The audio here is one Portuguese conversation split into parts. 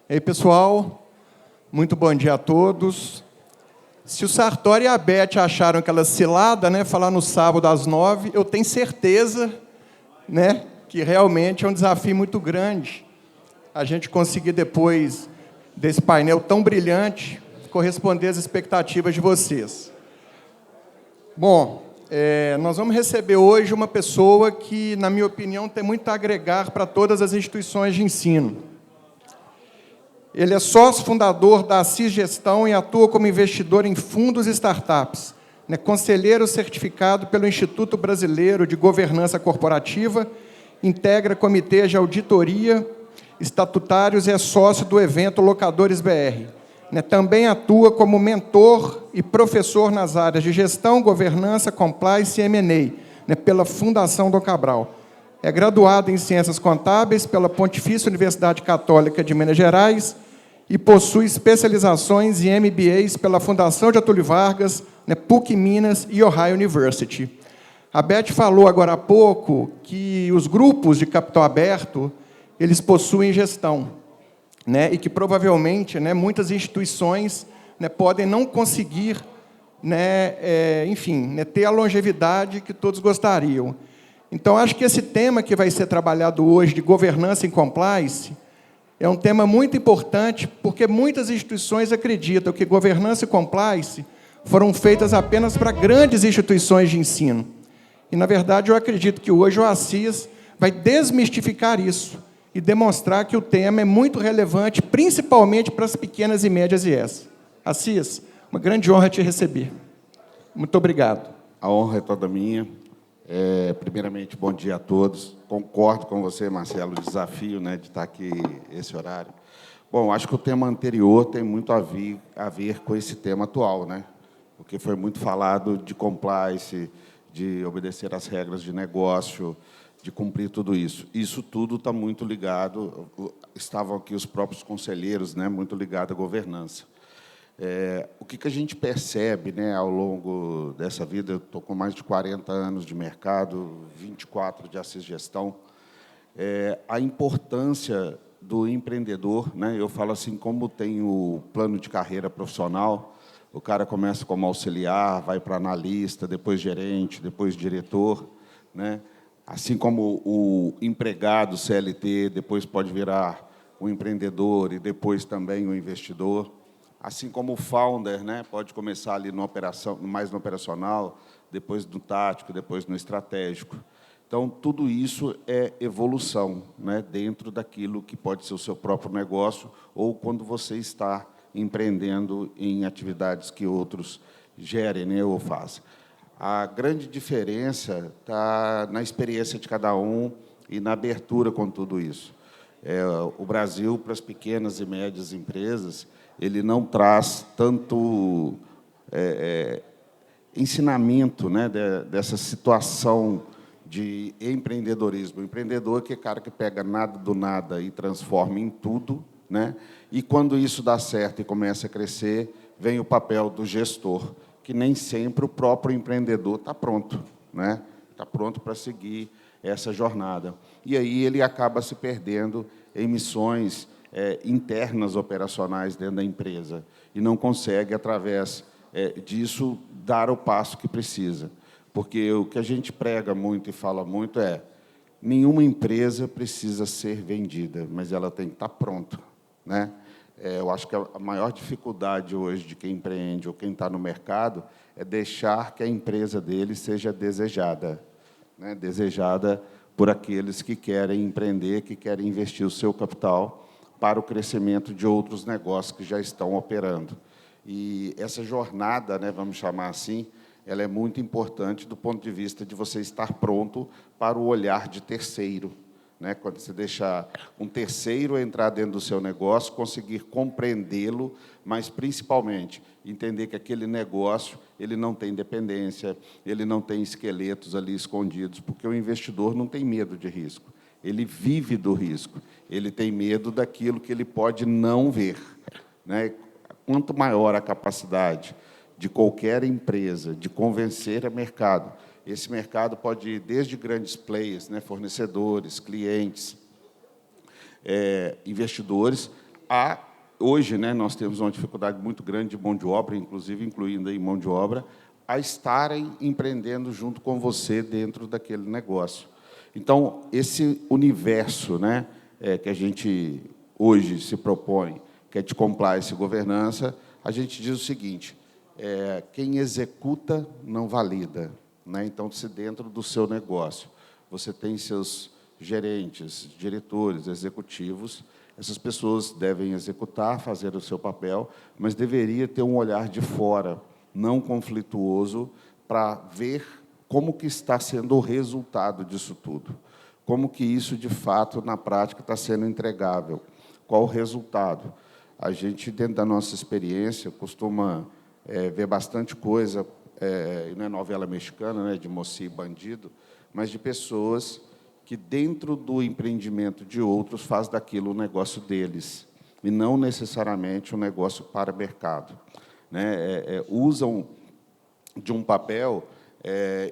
E aí, pessoal, muito bom dia a todos. Se o Sartori e a Beth acharam aquela cilada, né, falar no sábado às 9, eu tenho certeza, né, que realmente é um desafio muito grande a gente conseguir, depois desse painel tão brilhante, corresponder às expectativas de vocês. Bom, nós vamos receber hoje uma pessoa que, na minha opinião, tem muito a agregar para todas as instituições de ensino. Ele é sócio fundador da Assis Gestão e atua como investidor em fundos e startups. Conselheiro certificado pelo Instituto Brasileiro de Governança Corporativa, integra comitês de auditoria estatutários e é sócio do evento Locadores BR. Também atua como mentor e professor nas áreas de gestão, governança, compliance e M&A, pela Fundação Dom Cabral. É graduado em Ciências Contábeis pela Pontifícia Universidade Católica de Minas Gerais e possui especializações em MBAs pela Fundação Getúlio Vargas, PUC Minas e Ohio University. A Beth falou agora há pouco que os grupos de capital aberto, eles possuem gestão, e que provavelmente muitas instituições podem não conseguir enfim, ter a longevidade que todos gostariam. Então, acho que esse tema que vai ser trabalhado hoje, de governança em compliance, é um tema muito importante, porque muitas instituições acreditam que governança e compliance foram feitas apenas para grandes instituições de ensino. E, na verdade, eu acredito que hoje o Assis vai desmistificar isso e demonstrar que o tema é muito relevante, principalmente para as pequenas e médias IES. Assis, uma grande honra te receber. Muito obrigado. A honra é toda minha. Primeiramente, bom dia a todos. Concordo com você, Marcelo, o desafio de estar aqui esse horário. Bom, acho que o tema anterior tem muito a ver com esse tema atual, porque foi muito falado de compliance, de obedecer às regras de negócio, de cumprir tudo isso. Isso tudo está muito ligado, estavam aqui os próprios conselheiros, muito ligado à governança. O que a gente percebe ao longo dessa vida, eu estou com mais de 40 anos de mercado, 24 de Assis Gestão, a importância do empreendedor, eu falo assim, como tem o plano de carreira profissional, o cara começa como auxiliar, vai para analista, depois gerente, depois diretor, assim como o empregado CLT, depois pode virar o empreendedor e depois também o investidor. Assim como o founder, pode começar ali mais no operacional, depois no tático, depois no estratégico. Então, tudo isso é evolução, dentro daquilo que pode ser o seu próprio negócio ou quando você está empreendendo em atividades que outros gerem ou façam. A grande diferença está na experiência de cada um e na abertura com tudo isso. O Brasil, para as pequenas e médias empresas, ele não traz tanto ensinamento dessa situação de empreendedorismo. O empreendedor que é cara que pega nada do nada e transforma em tudo, e, quando isso dá certo e começa a crescer, vem o papel do gestor, que nem sempre o próprio empreendedor está pronto, está pronto para seguir essa jornada. E aí ele acaba se perdendo em missões internas operacionais dentro da empresa e não consegue, através disso, dar o passo que precisa. Porque o que a gente prega muito e fala muito é: nenhuma empresa precisa ser vendida, mas ela tem que estar pronta. Eu acho que a maior dificuldade hoje de quem empreende ou quem está no mercado é deixar que a empresa dele seja desejada, desejada por aqueles que querem empreender, que querem investir o seu capital para o crescimento de outros negócios que já estão operando. E essa jornada, vamos chamar assim, ela é muito importante do ponto de vista de você estar pronto para o olhar de terceiro. Quando você deixar um terceiro entrar dentro do seu negócio, conseguir compreendê-lo, mas, principalmente, entender que aquele negócio ele não tem dependência, ele não tem esqueletos ali escondidos, porque o investidor não tem medo de risco. Ele vive do risco, ele tem medo daquilo que ele pode não ver. Quanto maior a capacidade de qualquer empresa de convencer o mercado, esse mercado pode ir desde grandes players, fornecedores, clientes, investidores, hoje, né, nós temos uma dificuldade muito grande de mão de obra, inclusive incluindo aí mão de obra, a estarem empreendendo junto com você dentro daquele negócio. Então, esse universo, né, que a gente hoje se propõe, que é de compliance e governança, a gente diz o seguinte: quem executa não valida, né? Então, se dentro do seu negócio você tem seus gerentes, diretores, executivos, essas pessoas devem executar, fazer o seu papel, mas deveria ter um olhar de fora, não conflituoso, para ver como que está sendo o resultado disso tudo, como que isso, de fato, na prática, está sendo entregável, qual o resultado. A gente, dentro da nossa experiência, costuma ver bastante coisa, e não é novela mexicana, né, de mocinho e bandido, mas de pessoas que, dentro do empreendimento de outros, faz daquilo um negócio deles, e não necessariamente um negócio para mercado, né? Usam de um papel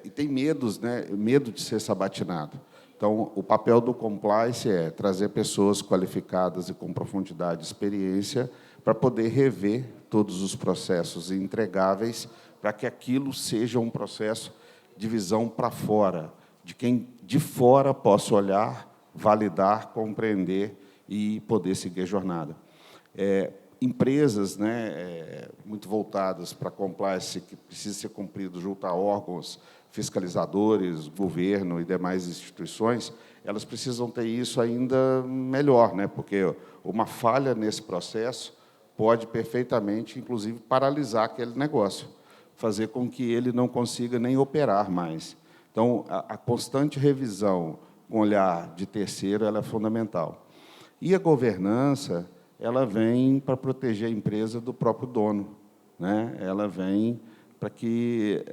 e tem medos, né? Medo de ser sabatinado. Então, o papel do compliance é trazer pessoas qualificadas e com profundidade de experiência para poder rever todos os processos entregáveis, para que aquilo seja um processo de visão para fora, de quem de fora possa olhar, validar, compreender e poder seguir a jornada. Empresas, né, muito voltadas para compliance, que precisa ser cumprido junto a órgãos fiscalizadores, governo e demais instituições, elas precisam ter isso ainda melhor, né, porque uma falha nesse processo pode perfeitamente, inclusive, paralisar aquele negócio, fazer com que ele não consiga nem operar mais. Então, a constante revisão com olhar de terceiro ela é fundamental. E a governança, ela vem para proteger a empresa do próprio dono, né? Ela vem para que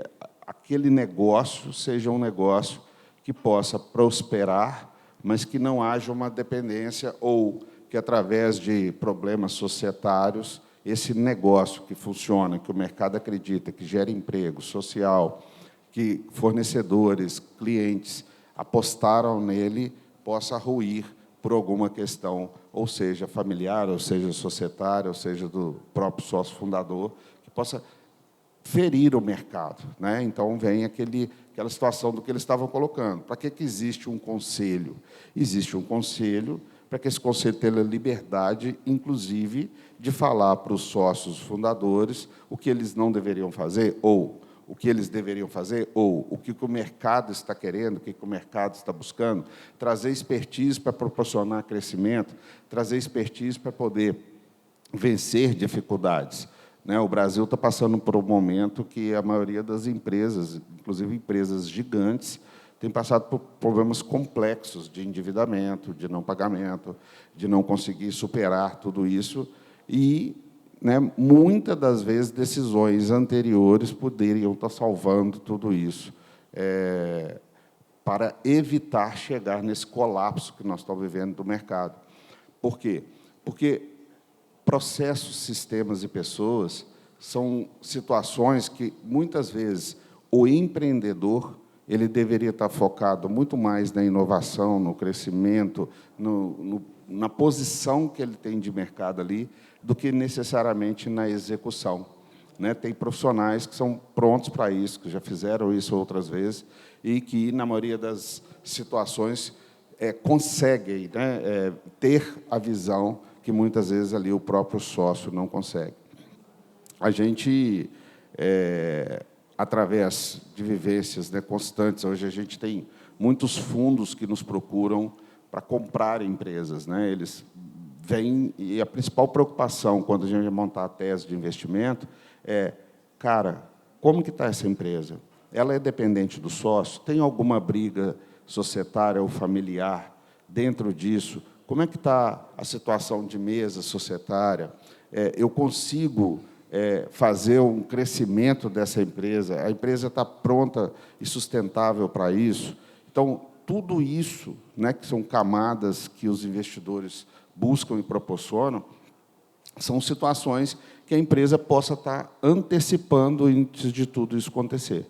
aquele negócio seja um negócio que possa prosperar, mas que não haja uma dependência ou que, através de problemas societários, esse negócio que funciona, que o mercado acredita, que gera emprego social, que fornecedores, clientes apostaram nele, possa ruir por alguma questão, ou seja, familiar, ou seja, societária, ou seja, do próprio sócio fundador, que possa ferir o mercado, né? Então, vem aquela situação do que eles estavam colocando. Para que existe um conselho? Existe um conselho para que esse conselho tenha liberdade, inclusive, de falar para os sócios fundadores o que eles não deveriam fazer, ou o que eles deveriam fazer, ou o que o mercado está querendo, o que o mercado está buscando, trazer expertise para proporcionar crescimento, trazer expertise para poder vencer dificuldades, né? O Brasil está passando por um momento que a maioria das empresas, inclusive empresas gigantes, tem passado por problemas complexos de endividamento, de não pagamento, de não conseguir superar tudo isso, e, né, muitas das vezes, decisões anteriores poderiam estar salvando tudo isso, para evitar chegar nesse colapso que nós estamos vivendo do mercado. Por quê? Porque processos, sistemas e pessoas são situações que, muitas vezes, o empreendedor ele deveria estar focado muito mais na inovação, no crescimento, na posição que ele tem de mercado ali, do que necessariamente na execução, né? Tem profissionais que são prontos para isso, que já fizeram isso outras vezes, e que, na maioria das situações, conseguem, né, ter a visão que, muitas vezes, ali o próprio sócio não consegue. A gente, através de vivências, né, constantes, hoje a gente tem muitos fundos que nos procuram para comprar empresas, né? Eles vêm, e a principal preocupação, quando a gente vai montar a tese de investimento, cara, como que está essa empresa? Ela é dependente do sócio? Tem alguma briga societária ou familiar dentro disso? Como é que está a situação de mesa societária? Eu consigo fazer um crescimento dessa empresa? A empresa está pronta e sustentável para isso? Então, tudo isso, né, que são camadas que os investidores buscam e proporcionam, são situações que a empresa possa estar antecipando antes de tudo isso acontecer,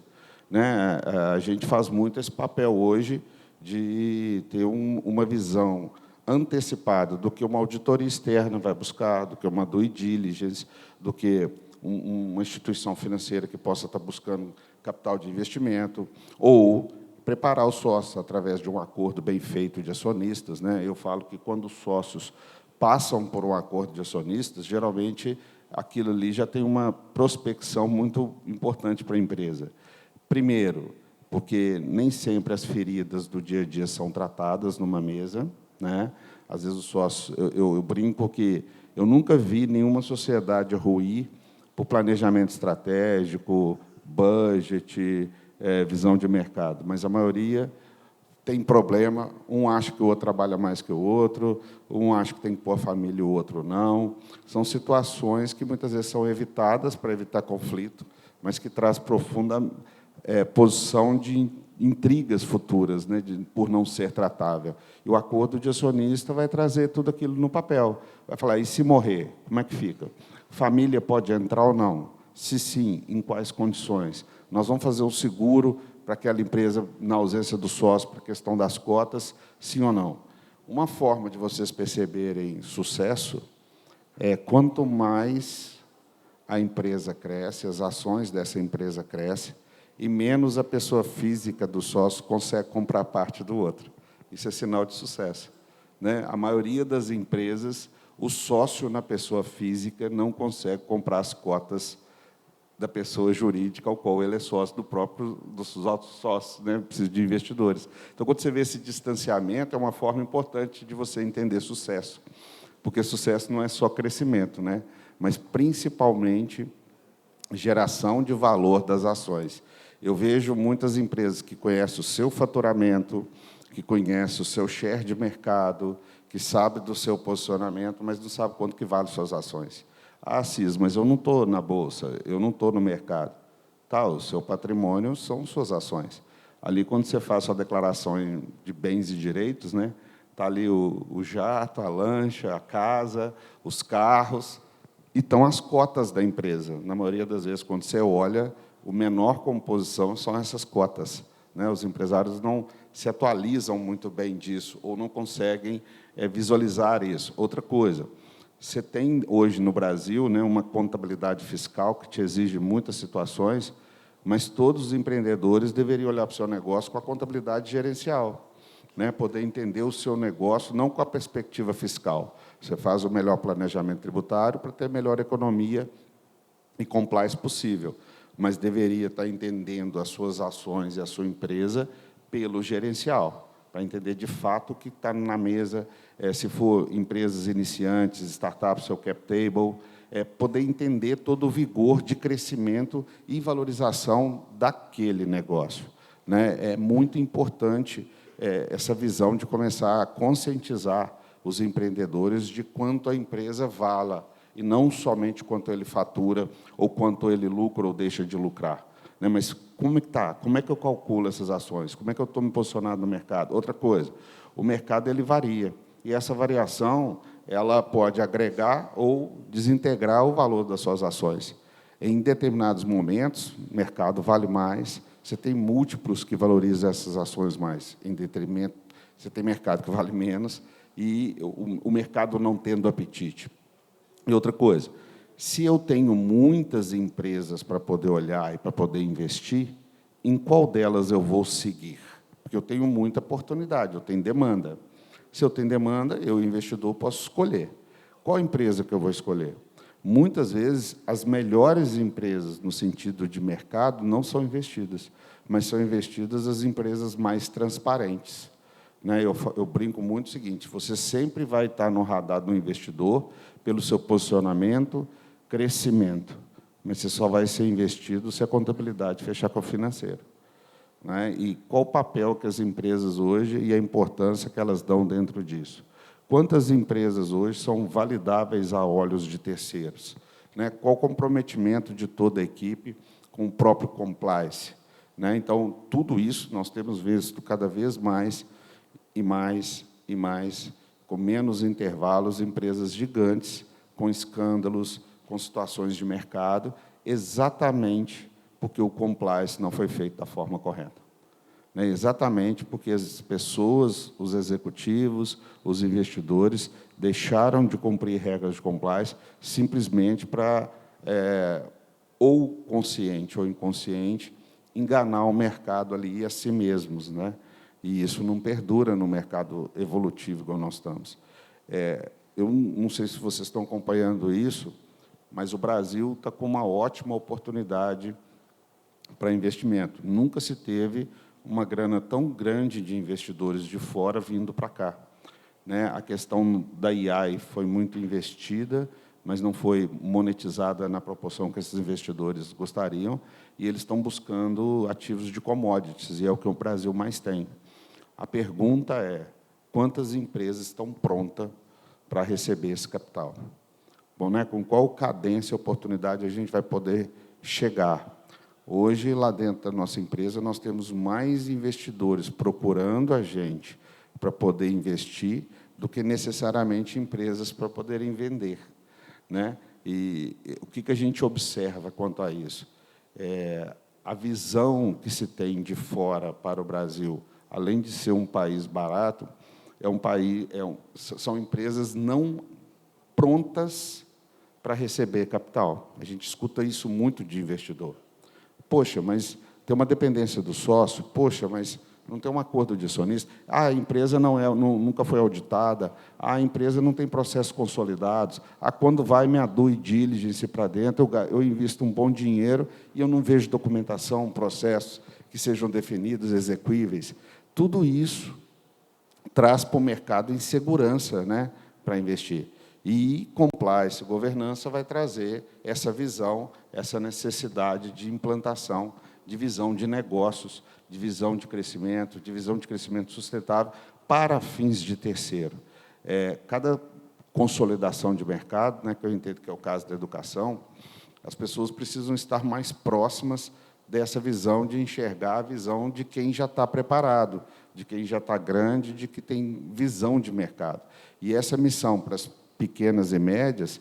né? A gente faz muito esse papel hoje de ter uma visão antecipado do que uma auditoria externa vai buscar, do que uma due diligence, do que uma instituição financeira que possa estar buscando capital de investimento, ou preparar os sócios através de um acordo bem feito de acionistas, né? Eu falo que, quando os sócios passam por um acordo de acionistas, geralmente aquilo ali já tem uma prospecção muito importante para a empresa. Primeiro, porque nem sempre as feridas do dia a dia são tratadas numa mesa, né? Às vezes o sócio, eu brinco que eu nunca vi nenhuma sociedade ruir por planejamento estratégico, budget, visão de mercado, mas a maioria tem problema, um acha que o outro trabalha mais que o outro, um acha que tem que pôr a família e o outro não. São situações que muitas vezes são evitadas para evitar conflito, mas que traz profunda posição de intrigas futuras, né, por não ser tratável. E o acordo de acionista vai trazer tudo aquilo no papel. Vai falar, e se morrer, como é que fica? Família pode entrar ou não? Se sim, em quais condições? Nós vamos fazer um seguro para aquela empresa, na ausência do sócio, para a questão das cotas, sim ou não? Uma forma de vocês perceberem sucesso é, quanto mais a empresa cresce, as ações dessa empresa crescem, e menos a pessoa física do sócio consegue comprar parte do outro. Isso é sinal de sucesso, né? A maioria das empresas, o sócio na pessoa física não consegue comprar as cotas da pessoa jurídica ao qual ele é sócio dos outros sócios, né? Precisa de investidores. Então, quando você vê esse distanciamento, é uma forma importante de você entender sucesso, porque sucesso não é só crescimento, né? Mas, principalmente, geração de valor das ações. Eu vejo muitas empresas que conhecem o seu faturamento, que conhecem o seu share de mercado, que sabem do seu posicionamento, mas não sabem quanto que vale suas ações. Ah, Cis, mas eu não estou na Bolsa, eu não estou no mercado. Tá, o seu patrimônio são suas ações. Ali, quando você faz sua declaração de bens e direitos, né, está ali o jato, a lancha, a casa, os carros, e estão as cotas da empresa. Na maioria das vezes, quando você olha, o menor composição são essas cotas, né? Os empresários não se atualizam muito bem disso, ou não conseguem visualizar isso. Outra coisa, você tem hoje no Brasil, né, uma contabilidade fiscal que te exige muitas situações, mas todos os empreendedores deveriam olhar para o seu negócio com a contabilidade gerencial, né, poder entender o seu negócio, não com a perspectiva fiscal. Você faz o melhor planejamento tributário para ter a melhor economia e compliance possível, mas deveria estar entendendo as suas ações e a sua empresa pelo gerencial, para entender, de fato, o que está na mesa, se for empresas iniciantes, startups, seu cap table, poder entender todo o vigor de crescimento e valorização daquele negócio, né? É muito importante essa visão de começar a conscientizar os empreendedores de quanto a empresa vala, e não somente quanto ele fatura, ou quanto ele lucra ou deixa de lucrar, né? Mas como é que está? Como é que eu calculo essas ações? Como é que eu estou me posicionado no mercado? Outra coisa, o mercado ele varia, e essa variação ela pode agregar ou desintegrar o valor das suas ações. Em determinados momentos, o mercado vale mais, você tem múltiplos que valorizam essas ações mais, em detrimento, você tem mercado que vale menos, e o mercado não tendo apetite. E outra coisa, se eu tenho muitas empresas para poder olhar e para poder investir, em qual delas eu vou seguir? Porque eu tenho muita oportunidade, eu tenho demanda. Se eu tenho demanda, eu, investidor, posso escolher. Qual empresa que eu vou escolher? Muitas vezes, as melhores empresas, no sentido de mercado, não são investidas, mas são investidas as empresas mais transparentes, né? Eu brinco muito o seguinte, você sempre vai estar no radar do investidor pelo seu posicionamento, crescimento, mas você só vai ser investido se a contabilidade fechar com o financeiro, né? E qual o papel que as empresas hoje e a importância que elas dão dentro disso? Quantas empresas hoje são validáveis a olhos de terceiros, né? Qual o comprometimento de toda a equipe com o próprio compliance, né? Então, tudo isso nós temos visto cada vez mais, e mais, e mais, com menos intervalos, empresas gigantes, com escândalos, com situações de mercado, exatamente porque o compliance não foi feito da forma correta. né? Exatamente porque as pessoas, os executivos, os investidores, deixaram de cumprir regras de compliance simplesmente para, ou consciente ou inconsciente, enganar o mercado ali e a si mesmos, né? E isso não perdura no mercado evolutivo como nós estamos. Eu não sei se vocês estão acompanhando isso, mas o Brasil está com uma ótima oportunidade para investimento. Nunca se teve uma grana tão grande de investidores de fora vindo para cá, né? A questão da AI foi muito investida, mas não foi monetizada na proporção que esses investidores gostariam, e eles estão buscando ativos de commodities, e é o que o Brasil mais tem. A pergunta é, quantas empresas estão prontas para receber esse capital? Bom, né, com qual cadência e oportunidade a gente vai poder chegar? Hoje, lá dentro da nossa empresa, nós temos mais investidores procurando a gente para poder investir do que necessariamente empresas para poderem vender, né? E o que a gente observa quanto a isso? A visão que se tem de fora para o Brasil, além de ser um país barato, são empresas não prontas para receber capital. A gente escuta isso muito de investidor. Poxa, mas tem uma dependência do sócio. Poxa, mas não tem um acordo de acionista. A empresa nunca foi auditada. A empresa não tem processos consolidados. Quando vai minha due diligence para dentro, eu invisto um bom dinheiro e eu não vejo documentação, processos que sejam definidos, execuíveis. Tudo isso traz para o mercado insegurança, né, para investir. E compliance, governança, vai trazer essa visão, essa necessidade de implantação, de visão de negócios, de visão de crescimento sustentável para fins de terceiro. Cada consolidação de mercado, né, que eu entendo que é o caso da educação, as pessoas precisam estar mais próximas dessa visão de enxergar a visão de quem já está preparado, de quem já está grande, de que tem visão de mercado. E essa missão para as pequenas e médias,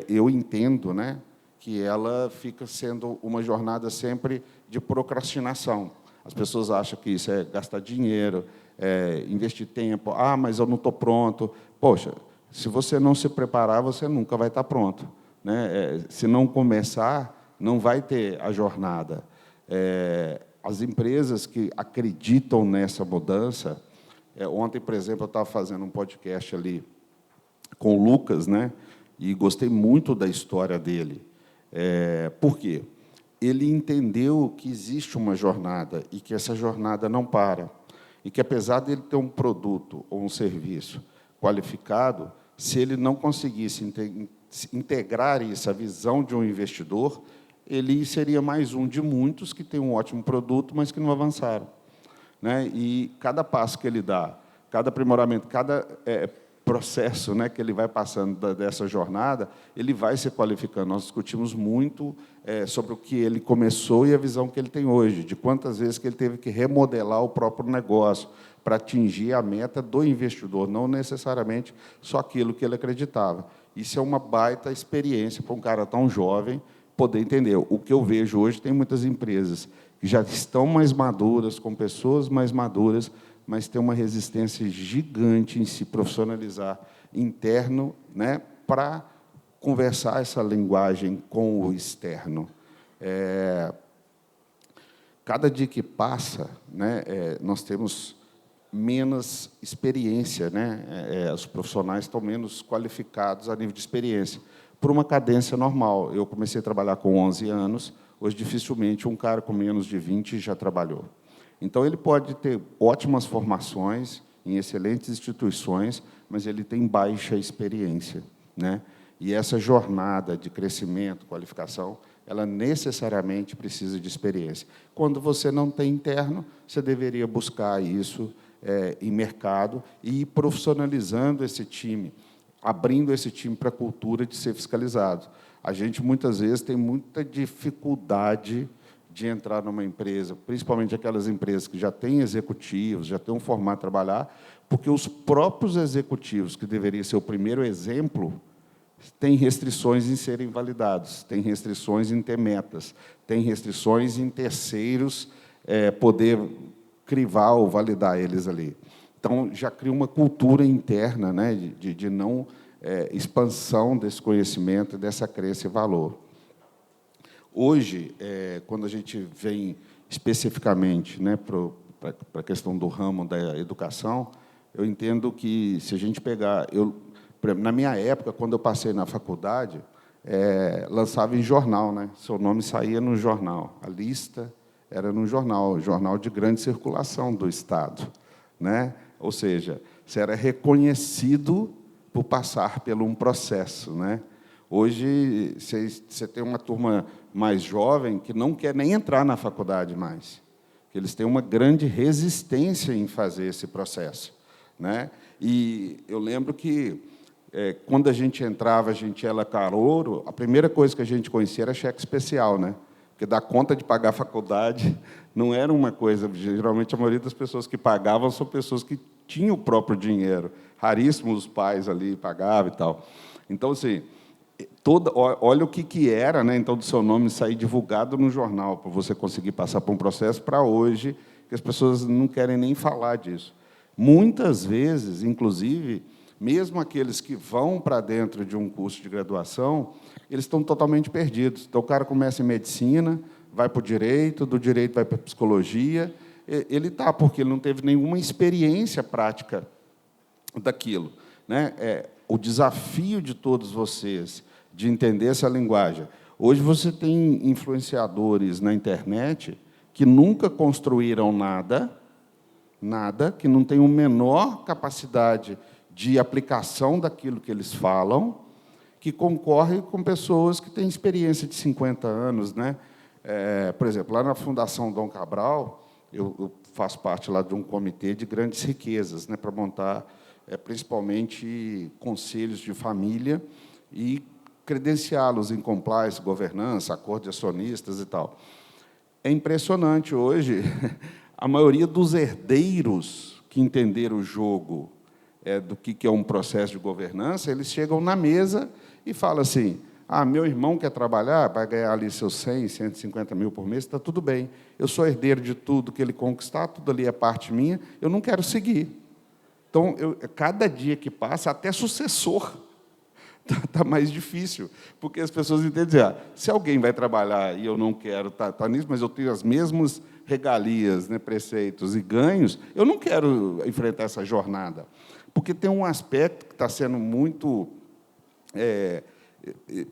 eu entendo, né, que ela fica sendo uma jornada sempre de procrastinação. As pessoas acham que isso é gastar dinheiro, investir tempo. Mas eu não estou pronto. Poxa, se você não se preparar, você nunca vai estar pronto, né? Se não começar, não vai ter a jornada. As empresas que acreditam nessa mudança... ontem, por exemplo, eu estava fazendo um podcast ali com o Lucas, né? E gostei muito da história dele. Por quê? Ele entendeu que existe uma jornada e que essa jornada não para. E que, apesar de ele ter um produto ou um serviço qualificado, se ele não conseguisse integrar isso à visão de um investidor, ele seria mais um de muitos que tem um ótimo produto, mas que não avançaram, né? E cada passo que ele dá, cada aprimoramento, cada processo, né, que ele vai passando dessa jornada, ele vai se qualificando. Nós discutimos muito sobre o que ele começou e a visão que ele tem hoje, de quantas vezes que ele teve que remodelar o próprio negócio para atingir a meta do investidor, não necessariamente só aquilo que ele acreditava. Isso é uma baita experiência para um cara tão jovem poder entender. O que eu vejo hoje, tem muitas empresas que já estão mais maduras, com pessoas mais maduras, mas tem uma resistência gigante em se profissionalizar interno, né, para conversar essa linguagem com o externo. Cada dia que passa, né, nós temos menos experiência, né? Os profissionais estão menos qualificados a nível de experiência, por uma cadência normal. Eu comecei a trabalhar com 11 anos, hoje, dificilmente, um cara com menos de 20 já trabalhou. Então, ele pode ter ótimas formações em excelentes instituições, mas ele tem baixa experiência, né? E essa jornada de crescimento, qualificação, ela necessariamente precisa de experiência. Quando você não tem interno, você deveria buscar isso em mercado e ir profissionalizando esse time, abrindo esse time para a cultura de ser fiscalizado. A gente, muitas vezes, tem muita dificuldade de entrar numa empresa, principalmente aquelas empresas que já têm executivos, já têm um formato de trabalhar, porque os próprios executivos, que deveriam ser o primeiro exemplo, têm restrições em serem validados, têm restrições em ter metas, têm restrições em terceiros poder crivar ou validar eles ali. Então, já cria uma cultura interna, né, de não expansão desse conhecimento, dessa crença e valor. Hoje, quando a gente vem especificamente, né, para a questão do ramo da educação, eu entendo que, se a gente pegar... por exemplo, na minha época, quando eu passei na faculdade, lançava em jornal, né? Seu nome saía no jornal. A lista era no jornal de grande circulação do Estado, né? Ou seja, você era reconhecido por passar por um processo, né? Hoje, você tem uma turma mais jovem que não quer nem entrar na faculdade mais, que eles têm uma grande resistência em fazer esse processo, né? E eu lembro que, quando a gente entrava, a gente era calouro, a primeira coisa que a gente conhecia era cheque especial, né? Porque dar conta de pagar a faculdade não era uma coisa... Geralmente, a maioria das pessoas que pagavam são pessoas que tinham o próprio dinheiro. Raríssimos os pais ali pagavam e tal. Então, assim, olha o que era, né, então, do seu nome sair divulgado no jornal, para você conseguir passar por um processo, para hoje, que as pessoas não querem nem falar disso. Muitas vezes, inclusive, mesmo aqueles que vão para dentro de um curso de graduação, eles estão totalmente perdidos. Então, o cara começa em medicina, vai para o direito, do direito vai para a psicologia, ele está, porque ele não teve nenhuma experiência prática daquilo, né? O desafio de todos vocês de entender essa linguagem. Hoje você tem influenciadores na internet que nunca construíram nada, que não têm a menor capacidade de aplicação daquilo que eles falam, que concorre com pessoas que têm experiência de 50 anos, né? Por exemplo, lá na Fundação Dom Cabral, eu faço parte lá de um comitê de grandes riquezas, né, para montar, principalmente, conselhos de família e credenciá-los em compliance, governança, acordo de acionistas e tal. É impressionante hoje, a maioria dos herdeiros que entenderam o jogo do que é um processo de governança, eles chegam na mesa e falam assim: meu irmão quer trabalhar, vai ganhar ali seus 100, 150 mil por mês, está tudo bem. Eu sou herdeiro de tudo que ele conquistar, tudo ali é parte minha, eu não quero seguir. Então, cada dia que passa, até sucessor está mais difícil, porque as pessoas entendem, se alguém vai trabalhar e eu não quero estar nisso, mas eu tenho as mesmas regalias, né, preceitos e ganhos, eu não quero enfrentar essa jornada. Porque tem um aspecto que está sendo muito...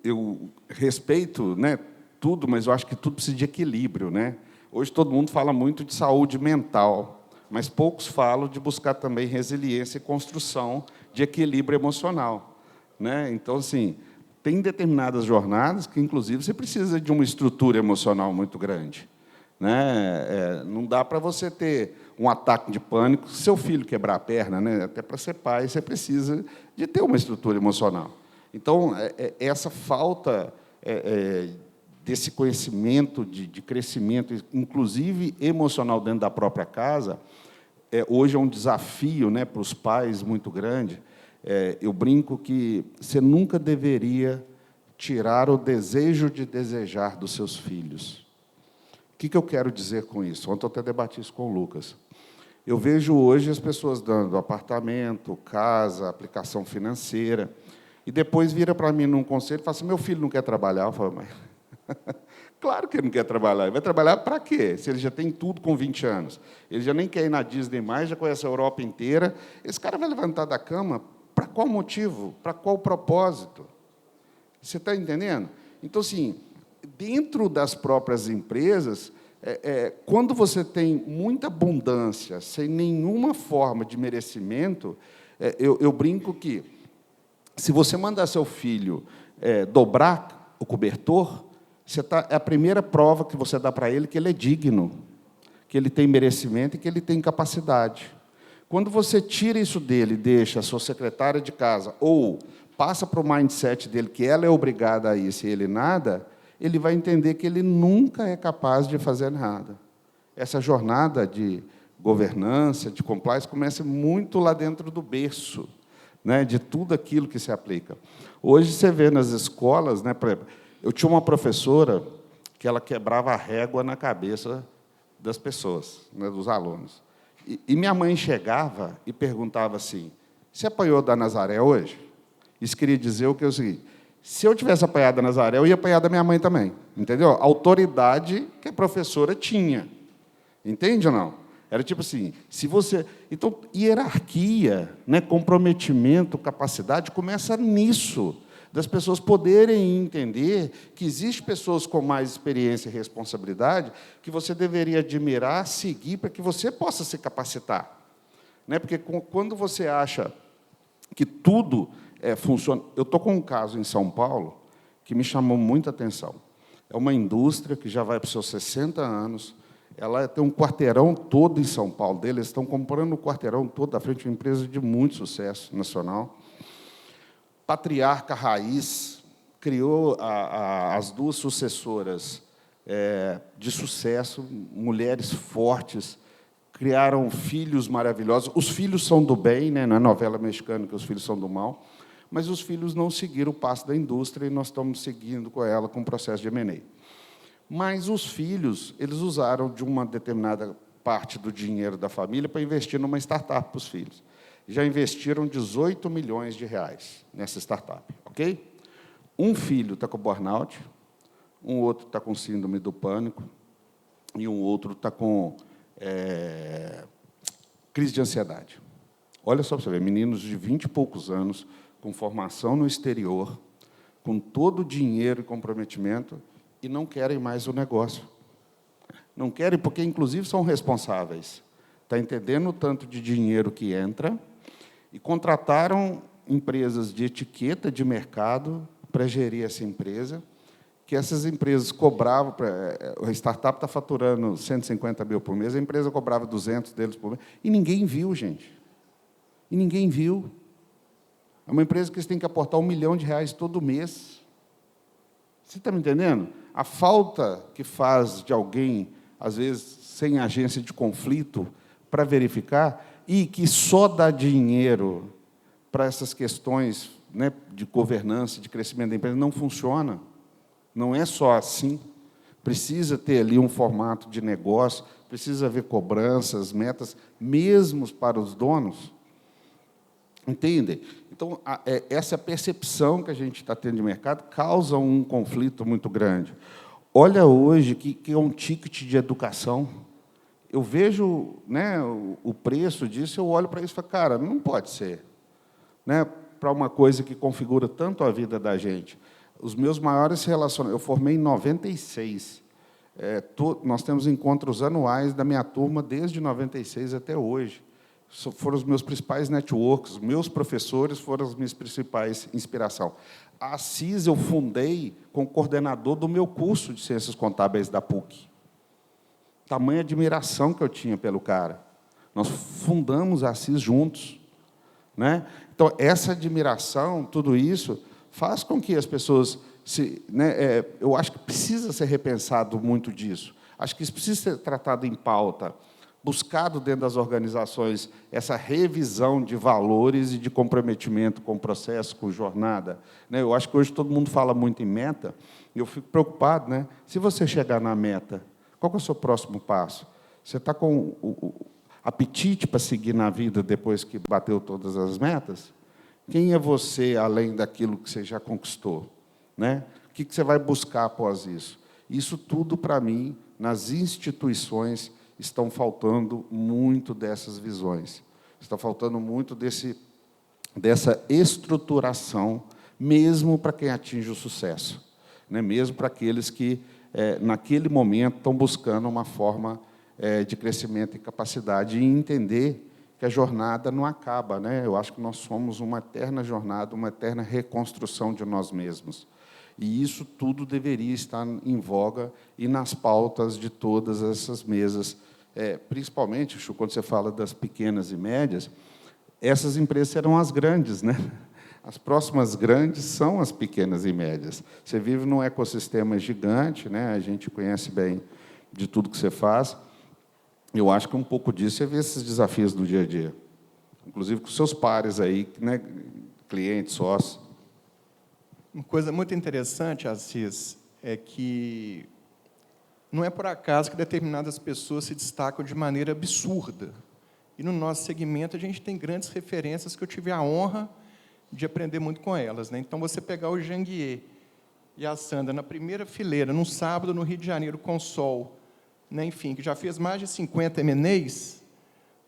eu respeito, né, tudo, mas eu acho que tudo precisa de equilíbrio, né? Hoje todo mundo fala muito de saúde mental, mas poucos falam de buscar também resiliência e construção de equilíbrio emocional, né? Então, assim, tem determinadas jornadas que, inclusive, você precisa de uma estrutura emocional muito grande, né? Não dá para você ter um ataque de pânico se seu filho quebrar a perna, né? Até para ser pai, você precisa de ter uma estrutura emocional. Então, essa falta desse conhecimento de crescimento, inclusive emocional, dentro da própria casa, hoje é um desafio, né, para os pais muito grande. Eu brinco que você nunca deveria tirar o desejo de desejar dos seus filhos. O que eu quero dizer com isso? Ontem eu até debati isso com o Lucas. Eu vejo hoje as pessoas dando apartamento, casa, aplicação financeira, e depois vira para mim num conselho e fala assim: meu filho não quer trabalhar. Eu falo: mas claro que ele não quer trabalhar. Ele vai trabalhar para quê? Se ele já tem tudo com 20 anos. Ele já nem quer ir na Disney mais, já conhece a Europa inteira. Esse cara vai levantar da cama para qual motivo? Para qual propósito? Você está entendendo? Então, assim, dentro das próprias empresas, quando você tem muita abundância, sem nenhuma forma de merecimento, eu brinco que, se você mandar seu filho dobrar o cobertor, é a primeira prova que você dá para ele que ele é digno, que ele tem merecimento e que ele tem capacidade. Quando você tira isso dele, deixa a sua secretária de casa, ou passa para o mindset dele que ela é obrigada a isso e ele nada, ele vai entender que ele nunca é capaz de fazer nada. Essa jornada de governança, de compliance, começa muito lá dentro do berço, né, de tudo aquilo que se aplica. Hoje, você vê nas escolas, né, eu tinha uma professora que ela quebrava a régua na cabeça das pessoas, né, dos alunos. E minha mãe chegava e perguntava assim, você apanhou da Nazaré hoje? Isso queria dizer o que eu segui. Se eu tivesse apanhado da Nazaré, eu ia apanhar da minha mãe também. Entendeu? A autoridade que a professora tinha. Entende ou não? Era tipo assim, se você... Então, hierarquia, né, comprometimento, capacidade, começa nisso, das pessoas poderem entender que existem pessoas com mais experiência e responsabilidade que você deveria admirar, seguir, para que você possa se capacitar. Né? Porque quando você acha que tudo funciona... Eu estou com um caso em São Paulo que me chamou muita atenção. É uma indústria que já vai para os seus 60 anos, ela tem um quarteirão todo em São Paulo dele, eles estão comprando o quarteirão todo da frente de uma empresa de muito sucesso nacional. Patriarca raiz, criou as duas sucessoras de sucesso, mulheres fortes, criaram filhos maravilhosos. Os filhos são do bem, né? Não é novela mexicana que os filhos são do mal, mas os filhos não seguiram o passo da indústria e nós estamos seguindo com ela com o processo de M&A. Mas os filhos, eles usaram de uma determinada parte do dinheiro da família para investir numa startup para os filhos. Já investiram 18 milhões de reais nessa startup, ok? Um filho está com burnout, um outro está com síndrome do pânico e um outro está com crise de ansiedade. Olha só para você ver, meninos de 20 e poucos anos, com formação no exterior, com todo o dinheiro e comprometimento, e não querem mais o negócio. Não querem porque, inclusive, são responsáveis. Está entendendo o tanto de dinheiro que entra e contrataram empresas de etiqueta de mercado para gerir essa empresa, que essas empresas cobravam... A startup está faturando 150 mil por mês, a empresa cobrava 200 deles por mês, e ninguém viu, gente. E ninguém viu. É uma empresa que eles têm que aportar R$1 milhão todo mês. Você está me entendendo? A falta que faz de alguém, às vezes, sem agência de conflito, para verificar, e que só dá dinheiro para essas questões, né, de governança, de crescimento da empresa, não funciona. Não é só assim. Precisa ter ali um formato de negócio, precisa haver cobranças, metas, mesmo para os donos. Entendem? Então, essa percepção que a gente está tendo de mercado causa um conflito muito grande. Olha hoje que é um ticket de educação. Eu vejo, né, o preço disso, eu olho para isso e falo, cara, não pode ser. Né, para uma coisa que configura tanto a vida da gente. Os meus maiores relacionamentos... Eu formei em 96. Nós temos encontros anuais da minha turma desde 96 até hoje. Foram os meus principais networks, meus professores foram as minhas principais inspirações. A Assis eu fundei com o coordenador do meu curso de Ciências Contábeis da PUC. Tamanha admiração que eu tinha pelo cara. Nós fundamos a Assis juntos. Né? Então, essa admiração, tudo isso, faz com que as pessoas... eu acho que precisa ser repensado muito disso. Acho que isso precisa ser tratado em pauta, buscado dentro das organizações essa revisão de valores e de comprometimento com o processo, com jornada. Eu acho que hoje todo mundo fala muito em meta, e eu fico preocupado. Né? Se você chegar na meta, qual é o seu próximo passo? Você está com o apetite para seguir na vida depois que bateu todas as metas? Quem é você, além daquilo que você já conquistou? Né? O que você vai buscar após isso? Isso tudo, para mim, nas instituições, estão faltando muito dessas visões. Está faltando muito dessa estruturação, mesmo para quem atinge o sucesso, né? Mesmo para aqueles que, naquele momento, estão buscando uma forma de crescimento e capacidade, e entender que a jornada não acaba. Né? Eu acho que nós somos uma eterna jornada, uma eterna reconstrução de nós mesmos. E isso tudo deveria estar em voga e nas pautas de todas essas mesas. Principalmente, Chu, quando você fala das pequenas e médias, essas empresas serão as grandes. Né? As próximas grandes são as pequenas e médias. Você vive num ecossistema gigante, né? A gente conhece bem de tudo que você faz. Eu acho que um pouco disso é ver esses desafios do dia a dia, inclusive com seus pares aí, né? Clientes, sócios. Uma coisa muito interessante, Assis, é que não é por acaso que determinadas pessoas se destacam de maneira absurda. E no nosso segmento a gente tem grandes referências que eu tive a honra de aprender muito com elas, né? Então, você pegar o Janguier e a Sandra na primeira fileira, num sábado, no Rio de Janeiro, com sol, né? Enfim, que já fez mais de 50 M&As,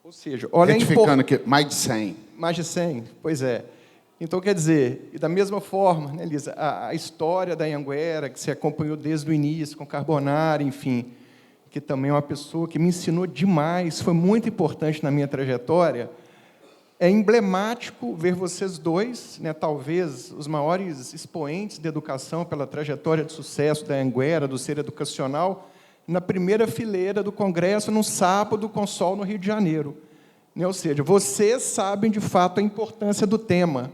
ou seja, olha retificando aqui, mais de 100. Mais de 100, pois é. Então, quer dizer, e da mesma forma, né, Lisa, a história da Anhanguera, que você acompanhou desde o início, com Carbonari, enfim, que também é uma pessoa que me ensinou demais, foi muito importante na minha trajetória. É emblemático ver vocês dois, né, talvez os maiores expoentes de educação pela trajetória de sucesso da Anhanguera, do ser educacional, na primeira fileira do Congresso, num sábado com sol no Rio de Janeiro. Né, ou seja, vocês sabem, de fato, a importância do tema.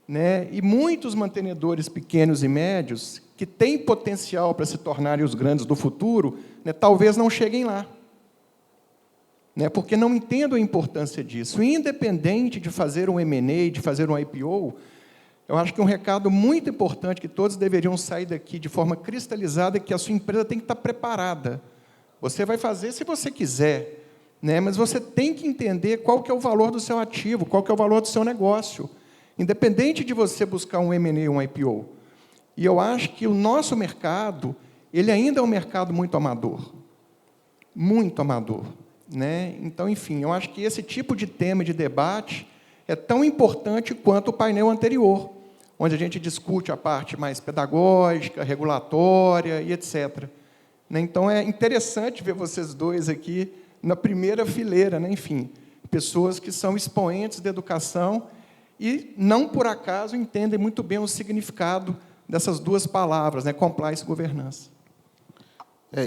Né, e muitos mantenedores pequenos e médios, que têm potencial para se tornarem os grandes do futuro, né, talvez não cheguem lá. Né, porque não entendo a importância disso. Independente de fazer um M&A, de fazer um IPO, eu acho que um recado muito importante que todos deveriam sair daqui de forma cristalizada é que a sua empresa tem que estar preparada. Você vai fazer se você quiser, né, mas você tem que entender qual que é o valor do seu ativo, qual que é o valor do seu negócio, independente de você buscar um M&A ou um IPO. E eu acho que o nosso mercado, ele ainda é um mercado muito amador. Muito amador. Né? Então, enfim, eu acho que esse tipo de tema de debate é tão importante quanto o painel anterior, onde a gente discute a parte mais pedagógica, regulatória e etc. Né? Então, é interessante ver vocês dois aqui na primeira fileira, né? Enfim, pessoas que são expoentes da educação e, não por acaso, entendem muito bem o significado dessas duas palavras, né? Compliance e governança.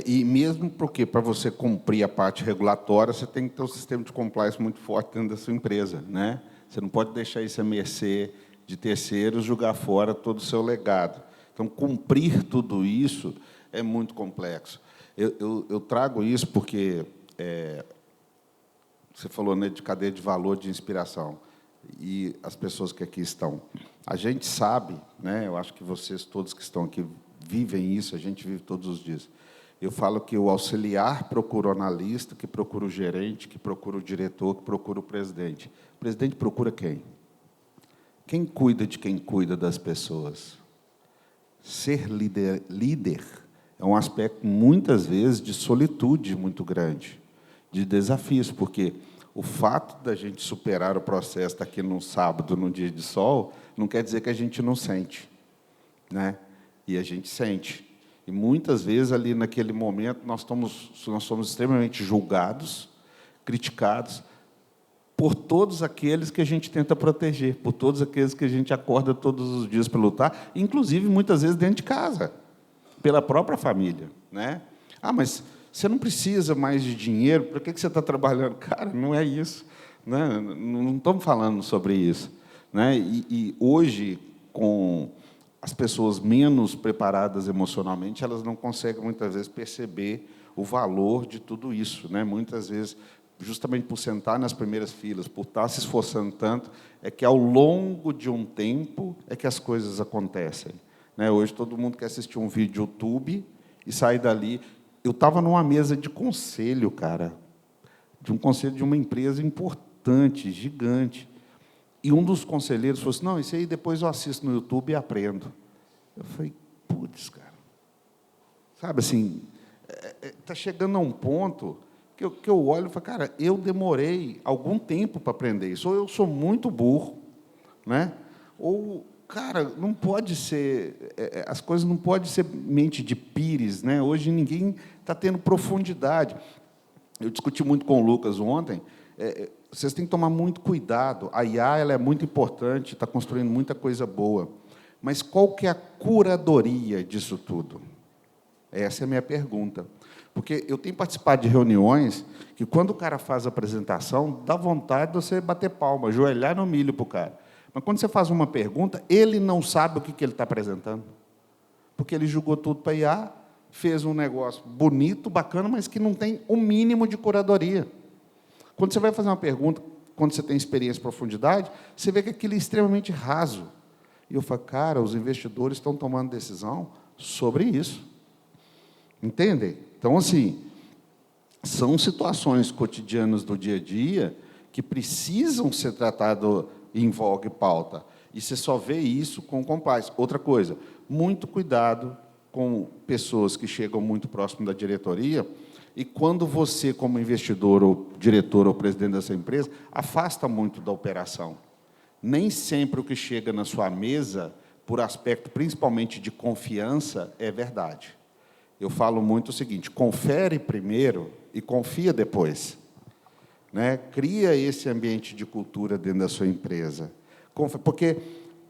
E mesmo porque, para você cumprir a parte regulatória, você tem que ter um sistema de compliance muito forte dentro da sua empresa. Né? Você não pode deixar isso à mercê de terceiros, jogar fora todo o seu legado. Então, cumprir tudo isso é muito complexo. Eu trago isso porque você falou, né, de cadeia de valor, de inspiração. E as pessoas que aqui estão. A gente sabe, né, eu acho que vocês todos que estão aqui vivem isso, a gente vive todos os dias. Eu falo que o auxiliar procura o analista, que procura o gerente, que procura o diretor, que procura o presidente. O presidente procura quem? Quem cuida de quem cuida das pessoas? Ser líder é um aspecto, muitas vezes, de solitude muito grande, de desafios, porque o fato da gente superar o processo aqui num sábado, num dia de sol, não quer dizer que a gente não sente. Né? E a gente sente. E, muitas vezes, ali naquele momento, nós somos extremamente julgados, criticados, por todos aqueles que a gente tenta proteger, por todos aqueles que a gente acorda todos os dias para lutar, inclusive, muitas vezes, dentro de casa, pela própria família. Né? Ah, mas você não precisa mais de dinheiro, para que você está trabalhando? Cara, não é isso. Né? Não estamos falando sobre isso. Né? E hoje, com as pessoas menos preparadas emocionalmente, elas não conseguem, muitas vezes, perceber o valor de tudo isso. Né? Muitas vezes, justamente por sentar nas primeiras filas, por estar se esforçando tanto, é que, ao longo de um tempo, é que as coisas acontecem. Né? Hoje, todo mundo quer assistir um vídeo do YouTube e sair dali. Eu estava numa mesa de conselho, cara, de um conselho de uma empresa importante, gigante. E um dos conselheiros falou assim, não, isso aí depois eu assisto no YouTube e aprendo. Eu falei, putz, cara. Sabe, assim, está chegando a um ponto que eu olho e falo, cara, eu demorei algum tempo para aprender isso. Ou eu sou muito burro, né? Ou, cara, não pode ser... as coisas não podem ser mente de pires, né? Hoje ninguém está tendo profundidade. Eu discuti muito com o Lucas ontem, vocês têm que tomar muito cuidado. A IA ela é muito importante, está construindo muita coisa boa. Mas qual que é a curadoria disso tudo? Essa é a minha pergunta. Porque eu tenho participado de reuniões que, quando o cara faz a apresentação, dá vontade de você bater palma, ajoelhar no milho para o cara. Mas, quando você faz uma pergunta, ele não sabe o que ele está apresentando. Porque ele jogou tudo para a IA, fez um negócio bonito, bacana, mas que não tem o mínimo de curadoria. Quando você vai fazer uma pergunta, quando você tem experiência e profundidade, você vê que aquilo é extremamente raso. E eu falo, cara, os investidores estão tomando decisão sobre isso. Entendem? Então, assim, são situações cotidianas do dia a dia que precisam ser tratadas em voga e pauta. E você só vê isso com compliance. Outra coisa, muito cuidado com pessoas que chegam muito próximo da diretoria e quando você, como investidor, ou diretor, ou presidente dessa empresa, afasta muito da operação. Nem sempre o que chega na sua mesa, por aspecto principalmente de confiança, é verdade. Eu falo muito o seguinte, confere primeiro e confia depois. Né? Cria esse ambiente de cultura dentro da sua empresa. Porque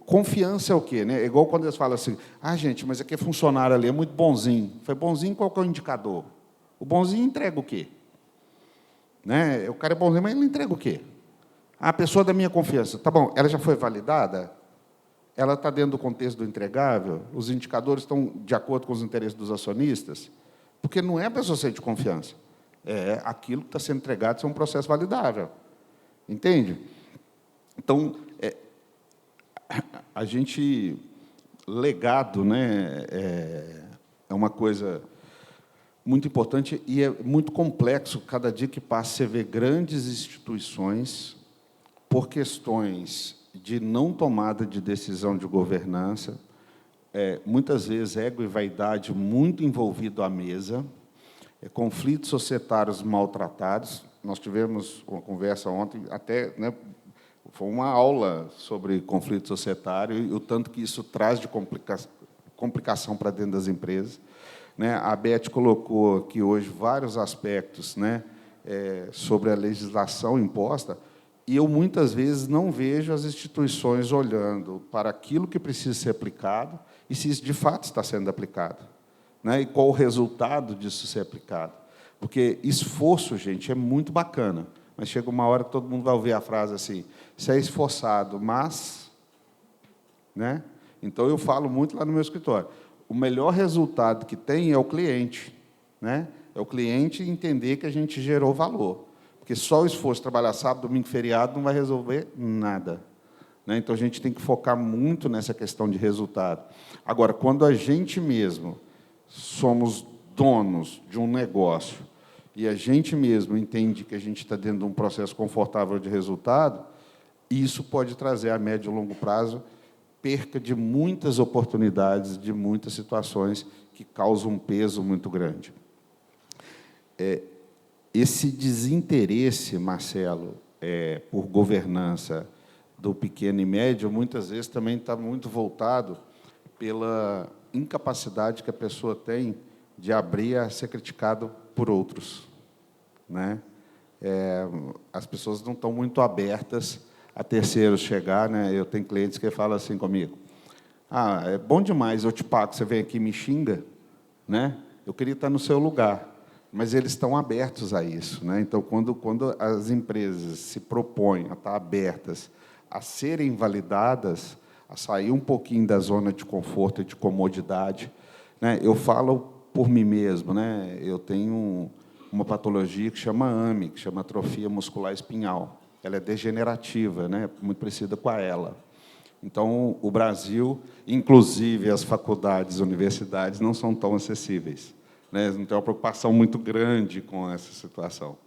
confiança é o quê? Né? É igual quando eles falam assim, gente, mas aquele funcionário ali é muito bonzinho. Foi bonzinho, qual que é o indicador? O bonzinho entrega o quê? Né? O cara é bonzinho, mas ele entrega o quê? A pessoa da minha confiança. Tá bom, ela já foi validada? Ela está dentro do contexto do entregável? Os indicadores estão de acordo com os interesses dos acionistas? Porque não é a pessoa ser de confiança. É aquilo que está sendo entregado ser um processo validável. Entende? Então, a gente... Legado, né, é uma coisa muito importante e é muito complexo. Cada dia que passa, você vê grandes instituições, por questões de não tomada de decisão de governança, muitas vezes ego e vaidade muito envolvido à mesa, conflitos societários maltratados. Nós tivemos uma conversa ontem, até, né, foi uma aula sobre conflito societário e o tanto que isso traz de complicação para dentro das empresas. Né? A Beth colocou aqui hoje vários aspectos, né, sobre a legislação imposta, e eu, muitas vezes, não vejo as instituições olhando para aquilo que precisa ser aplicado e se isso, de fato, está sendo aplicado. Né? E qual o resultado disso ser aplicado. Porque esforço, gente, é muito bacana, mas chega uma hora que todo mundo vai ouvir a frase assim, você é esforçado, mas... Né? Então, eu falo muito lá no meu escritório, o melhor resultado que tem é o cliente. Né? É o cliente entender que a gente gerou valor. Porque só o esforço de trabalhar sábado, domingo, feriado não vai resolver nada. Né? Então, a gente tem que focar muito nessa questão de resultado. Agora, quando a gente mesmo somos donos de um negócio e a gente mesmo entende que a gente está dentro de um processo confortável de resultado, isso pode trazer, a médio e longo prazo, perca de muitas oportunidades, de muitas situações que causam um peso muito grande. Esse desinteresse, Marcelo, por governança do pequeno e médio, muitas vezes também está muito voltado pela incapacidade que a pessoa tem de abrir a ser criticado por outros. Né? As pessoas não estão muito abertas a terceiros chegar. Né? Eu tenho clientes que falam assim comigo, é bom demais, eu te pago, você vem aqui e me xinga, né? Eu queria estar no seu lugar. Mas eles estão abertos a isso. Né? Então, quando as empresas se propõem a estar abertas a serem validadas, a sair um pouquinho da zona de conforto e de comodidade, né? Eu falo por mim mesmo, né? Eu tenho uma patologia que chama AME, que chama atrofia muscular espinhal. Ela é degenerativa, né? Muito parecida com a ELA. Então, o Brasil, inclusive as faculdades, universidades, não são tão acessíveis. Né? Não tem uma preocupação muito grande com essa situação.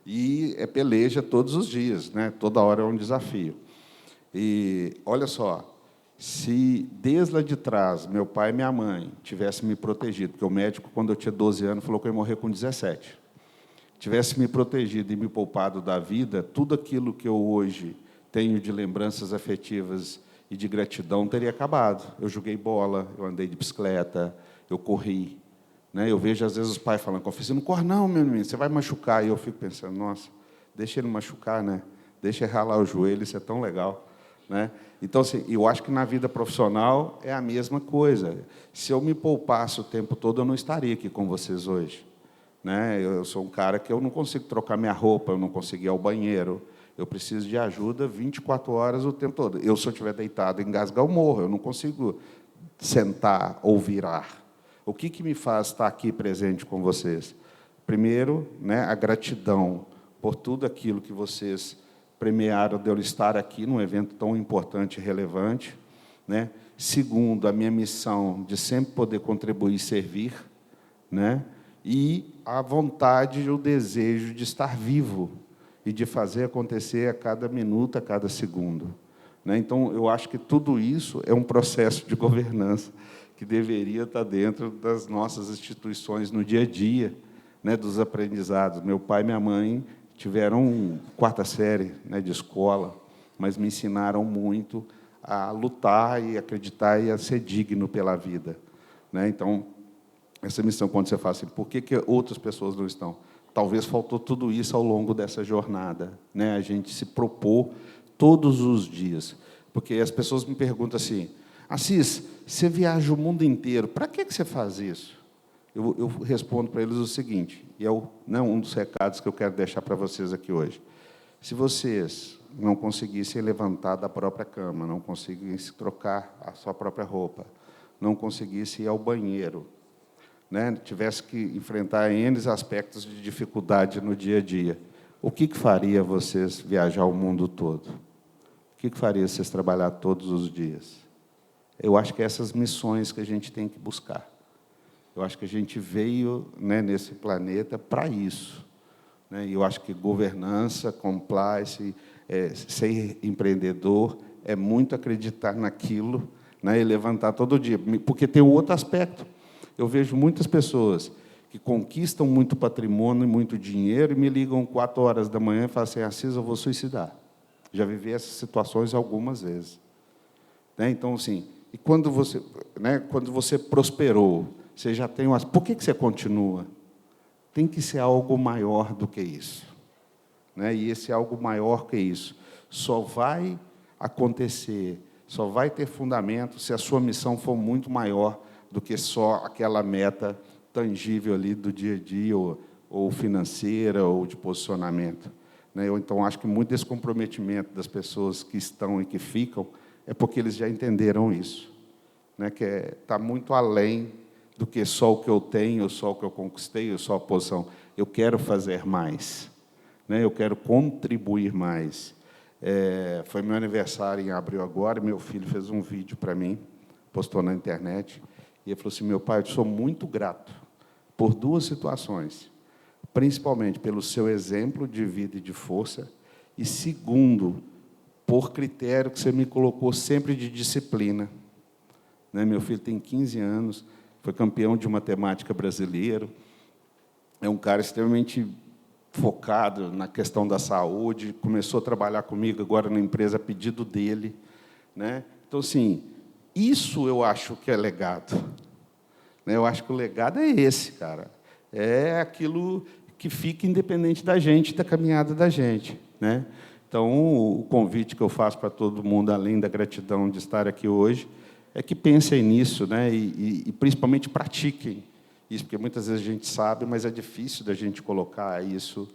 E peleja todos os dias, né? Toda hora é um desafio. E, olha só, se desde lá de trás, meu pai e minha mãe tivessem me protegido, porque o médico, quando eu tinha 12 anos, falou que eu ia morrer com 17, tivesse me protegido e me poupado da vida, tudo aquilo que eu hoje tenho de lembranças afetivas e de gratidão teria acabado. Eu joguei bola, eu andei de bicicleta, eu corri. Né? Eu vejo, às vezes, os pais falando, confesso, não corre não, meu menino, você vai machucar. E eu fico pensando, nossa, deixa ele machucar, né? Deixa ele ralar o joelho, isso é tão legal. Né? Então, assim, eu acho que na vida profissional é a mesma coisa. Se eu me poupasse o tempo todo, eu não estaria aqui com vocês hoje. Né? Eu sou um cara que eu não consigo trocar minha roupa, eu não consigo ir ao banheiro, eu preciso de ajuda 24 horas o tempo todo. Se eu estiver deitado, engasgar, eu morro, eu não consigo sentar ou virar. O que me faz estar aqui presente com vocês? Primeiro, né, a gratidão por tudo aquilo que vocês premiaram de eu estar aqui num evento tão importante e relevante. Né? Segundo, a minha missão de sempre poder contribuir e servir. né? E a vontade e o desejo de estar vivo e de fazer acontecer a cada minuto, a cada segundo, né? Então, eu acho que tudo isso é um processo de governança que deveria estar dentro das nossas instituições no dia a dia, né, dos aprendizados. Meu pai e minha mãe tiveram 4ª série, né, de escola, mas me ensinaram muito a lutar e acreditar e a ser digno pela vida, né? Então, essa missão, quando você fala assim, por que outras pessoas não estão? Talvez faltou tudo isso ao longo dessa jornada, né? A gente se propor todos os dias. Porque as pessoas me perguntam assim, Assis, você viaja o mundo inteiro, para que você faz isso? Eu respondo para eles o seguinte, e é um dos recados que eu quero deixar para vocês aqui hoje. Se vocês não conseguissem levantar da própria cama, não conseguissem trocar a sua própria roupa, não conseguissem ir ao banheiro, né, tivesse que enfrentar N aspectos de dificuldade no dia a dia, o que faria vocês viajar o mundo todo? O que faria vocês trabalhar todos os dias? Eu acho que essas missões que a gente tem que buscar. Eu acho que a gente veio, né, nesse planeta para isso, né? E eu acho que governança, compliance, ser empreendedor, é muito acreditar naquilo, né, e levantar todo dia. Porque tem um outro aspecto. Eu vejo muitas pessoas que conquistam muito patrimônio e muito dinheiro e me ligam 4 horas da manhã e falam assim, Assis, eu vou suicidar. Já vivi essas situações algumas vezes, né? Então, assim, e quando você prosperou, você já tem umas... Por que você continua? Tem que ser algo maior do que isso, né? E esse algo maior que isso só vai acontecer, só vai ter fundamento se a sua missão for muito maior do que só aquela meta tangível ali do dia a dia, ou financeira, ou de posicionamento, né? Eu, então, acho que muito desse comprometimento das pessoas que estão e que ficam é porque eles já entenderam isso, né? Que está muito além do que só o que eu tenho, só o que eu conquistei, só a posição. Eu quero fazer mais, né? Eu quero contribuir mais. Foi meu aniversário em abril agora, e meu filho fez um vídeo para mim, postou na internet, e ele falou assim, meu pai, eu sou muito grato por 2 situações, principalmente pelo seu exemplo de vida e de força, e segundo, por critério que você me colocou sempre de disciplina, né? Meu filho tem 15 anos, foi campeão de matemática brasileiro, é um cara extremamente focado na questão da saúde, começou a trabalhar comigo agora na empresa a pedido dele, né? Então, assim, isso eu acho que é legado, né? Eu acho que o legado é esse, cara. É aquilo que fica independente da gente, da caminhada da gente, né? Então, o convite que eu faço para todo mundo, além da gratidão de estar aqui hoje, é que pensem nisso, né? E principalmente pratiquem isso, porque muitas vezes a gente sabe, mas é difícil da gente colocar isso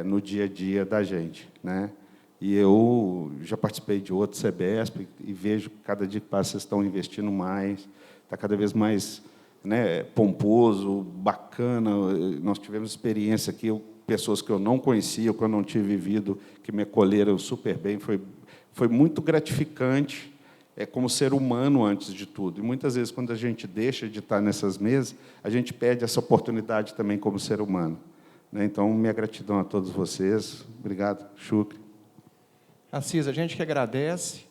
no dia a dia da gente, né? E eu já participei de outros CBESP e vejo que cada dia que passa vocês estão investindo mais, está cada vez mais, né, pomposo, bacana. Nós tivemos experiência aqui, pessoas que eu não conhecia, que eu não tinha vivido, que me acolheram super bem. Foi muito gratificante, como ser humano antes de tudo. E muitas vezes, quando a gente deixa de estar nessas mesas, a gente perde essa oportunidade também como ser humano, né? Então, minha gratidão a todos vocês. Obrigado, Chucre. Assis, a gente que agradece.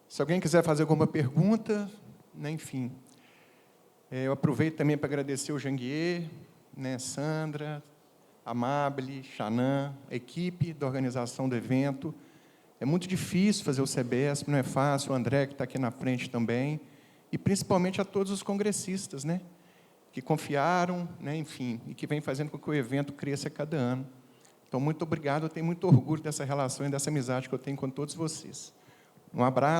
Se alguém quiser fazer alguma pergunta, né, enfim. Eu aproveito também para agradecer o Janguier, né, Sandra, Amable, Xanã, a equipe da organização do evento. É muito difícil fazer o CBESP, não é fácil, o André, que está aqui na frente também, e principalmente a todos os congressistas, né, que confiaram, né, enfim, e que vem fazendo com que o evento cresça a cada ano. Então, muito obrigado, eu tenho muito orgulho dessa relação e dessa amizade que eu tenho com todos vocês. Um abraço.